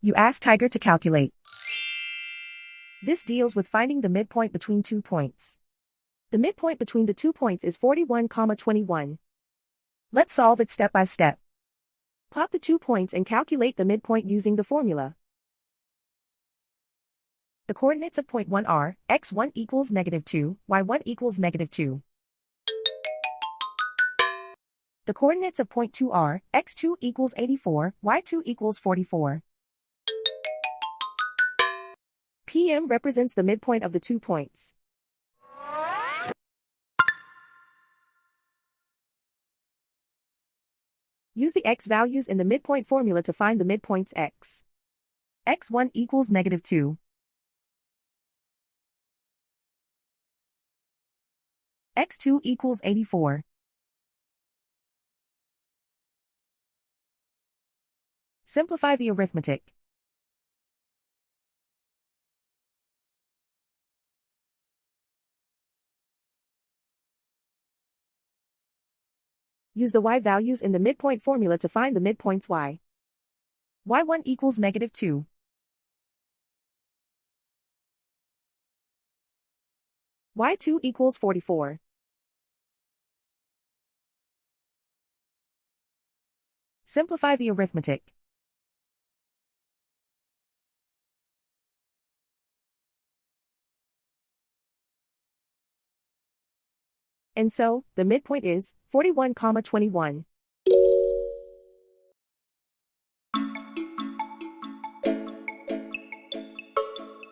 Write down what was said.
You ask Tiger to calculate. This deals with finding the midpoint between 2 points. The midpoint between the 2 points is 41,21. Let's solve it step by step. Plot the 2 points and calculate the midpoint using the formula. The coordinates of point 1 are, x1 equals -2, y1 equals -2. The coordinates of point 2 are, x2 equals 84, y2 equals 44. PM represents the midpoint of the 2 points. Use the x values in the midpoint formula to find the midpoints x. x1 equals -2. x2 equals 84. Simplify the arithmetic. Use the y values in the midpoint formula to find the midpoints y. y1 equals -2. y2 equals 44. Simplify the arithmetic. And so, the midpoint is 41,21.